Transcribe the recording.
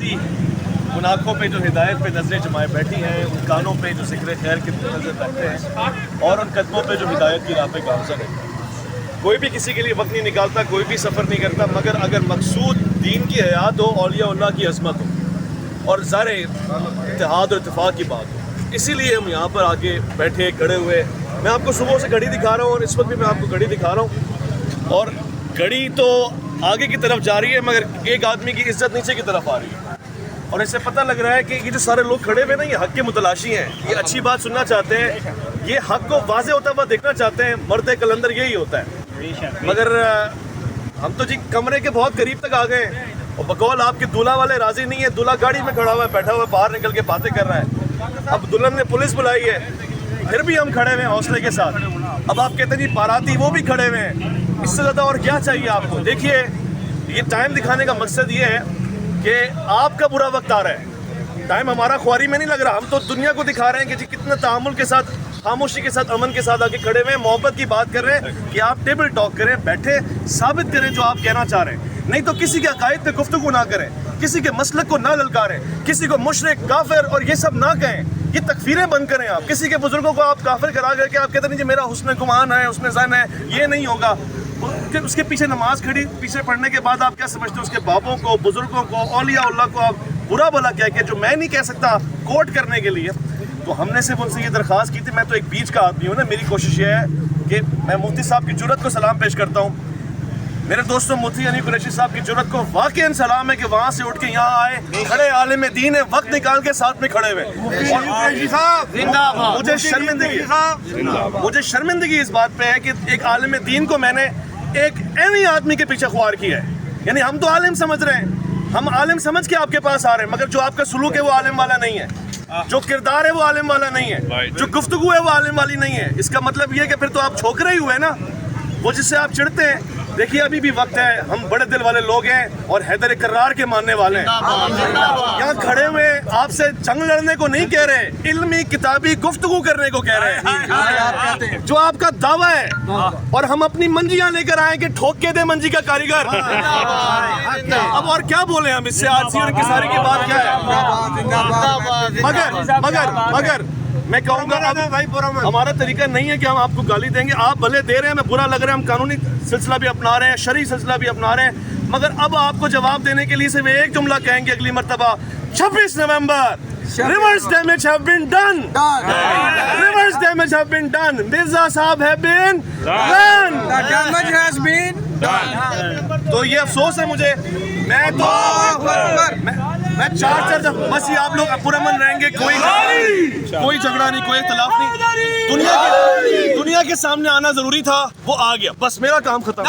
بیٹی ان آنکھوں پہ جو ہدایت پہ نظریں جمائے بیٹھی ہیں، ان کانوں پہ جو ذکر خیر کی نظر رکھتے ہیں، اور ان قدموں پہ جو ہدایت کی راہ پہ گامزن ہے۔ کوئی بھی کسی کے لیے وقت نہیں نکالتا، کوئی بھی سفر نہیں کرتا، مگر اگر مقصود دین کی حیات ہو، اولیاء اللہ کی عظمت ہو اور ظاہر اتحاد اور اتفاق کی بات ہو، اسی لیے ہم یہاں پر آگے بیٹھے کھڑے ہوئے۔ میں آپ کو صبح سے گھڑی دکھا رہا ہوں اور اس وقت بھی میں آپ کو گھڑی دکھا رہا ہوں، اور گھڑی تو آگے کی طرف جا رہی ہے مگر ایک آدمی کی عزت نیچے کی طرف آ رہی ہے، اور اس سے پتہ لگ رہا ہے کہ یہ جو سارے لوگ کھڑے ہوئے نا، یہ حق کے متلاشی ہیں، یہ اچھی بات سننا چاہتے ہیں، یہ حق کو واضح ہوتا ہوا دیکھنا چاہتے ہیں۔ مرد کلندر یہی ہوتا ہے، مگر ہم تو جی کمرے کے بہت قریب تک آ گئے ہیں، اور بقول آپ کے دولہا والے راضی نہیں ہے۔ دولہا گاڑی میں کھڑا ہوا ہے، بیٹھا ہوا ہے، باہر نکل کے باتیں کر رہا ہے۔ اب دلہن نے پولیس بلائی ہے، پھر بھی ہم کھڑے ہوئے ہیں حوصلے کے ساتھ۔ اب آپ کہتے ہیں جی باراتی وہ بھی کھڑے ہوئے ہیں، اس سے زیادہ اور کیا چاہیے آپ کو؟ دیکھیے، یہ ٹائم دکھانے کا مقصد یہ ہے کہ آپ کا برا وقت آ رہا ہے، ٹائم ہمارا خواری میں نہیں لگ رہا، ہم تو دنیا کو دکھا رہے ہیں کہ جی کتنا تعامل کے ساتھ، خاموشی کے ساتھ، امن کے ساتھ آ کے کھڑے ہوئے ہیں، محبت کی بات کر رہے ہیں کہ آپ ٹیبل ٹاک کریں، بیٹھے ثابت کریں جو آپ کہنا چاہ رہے ہیں، نہیں تو کسی کے عقائد پہ گفتگو نہ کریں، کسی کے مسلک کو نہ للکاریں، کسی کو مشرک، کافر اور یہ سب نہ کہیں، یہ تکفیریں بند کریں۔ آپ کسی کے بزرگوں کو آپ کافر کرا کر کے آپ کہتے ہیں جی میرا حسن گمان ہے، حسن ظن ہے، یہ نہیں ہوگا۔ اس کے پیچھے نماز کھڑی پیچھے پڑھنے کے بعد آپ کیا سمجھتے ہیں اس کے باپوں کو، بزرگوں کو، اولیاء اللہ کو آپ برا بھلا کہہ کے، جو میں نہیں کہہ سکتا کوٹ کرنے کے لیے، تو ہم نے صرف ان سے یہ درخواست کی تھی۔ میں تو ایک بیچ کا آدمی ہوں نا، میری کوشش یہ ہے کہ میں مفتی صاحب کی جرأت کو سلام پیش کرتا ہوں، میرے دوستوں مفتی عنی قریشی صاحب کی جرأت کو واقعاً سلام ہے کہ وہاں سے اٹھ کے یہاں آئے، کھڑے عالم دین ہے، وقت نکال کے ساتھ میں کھڑے ہوئے۔ مجھے شرمندگی اس بات پہ ہے کہ ایک عالم دین کو میں نے ایک ایویں آدمی کے پیچھے خوار کیا ہے۔ یعنی ہم تو عالم سمجھ رہے ہیں، ہم عالم سمجھ کے آپ کے پاس آ رہے ہیں، مگر جو آپ کا سلوک ہے وہ عالم والا نہیں ہے، جو کردار ہے وہ عالم والا نہیں ہے، جو گفتگو ہے وہ عالم والی نہیں ہے۔ اس کا مطلب یہ ہے کہ پھر تو آپ چھوکرے ہی ہوئے نا، وہ جس سے آپ چڑھتے ہیں۔ دیکھیے ابھی بھی وقت ہے، ہم بڑے دل والے لوگ ہیں اور حیدر کرار کے ماننے والے ہیں۔ یہاں کھڑے ہوئے آپ سے جنگ لڑنے کو نہیں کہہ رہے، علمی کتابی گفتگو کرنے کو کہہ رہے ہیں، جو آپ کا دعویٰ ہے، اور ہم اپنی منجیاں لے کر آئیں کہ ٹھوک کے دے منجی کا کاریگر۔ اب اور کیا بولیں ہم اس سے؟ آج اور انکساری کی بات کیا ہے؟ مگر میں کہوں گا ہمارا طریقہ نہیں ہے کہ ہم آپ کو گالی دیں گے، آپ بھلے دے رہے ہیں، ہمیں برا لگ رہا ہے، ہم قانونی سلسلہ بھی اپنا رہے ہیں، شرعی سلسلہ بھی اپنا رہے ہیں، مگر اب آپ کو جواب دینے کے لیے صرف ایک جملہ کہیں گے اگلی مرتبہ، 26 نومبر reverse damage have been done. Reverse damage have been done. Mirza Sahab have been done. The damage has been done. تو یہ افسوس ہے مجھے، میں تو میں چار بس یہ آپ لوگ پرامن رہیں گے، کوئی جھگڑا نہیں، کوئی اختلاف نہیں، دنیا کے سامنے آنا ضروری تھا، وہ آ گیا، بس میرا کام ختم۔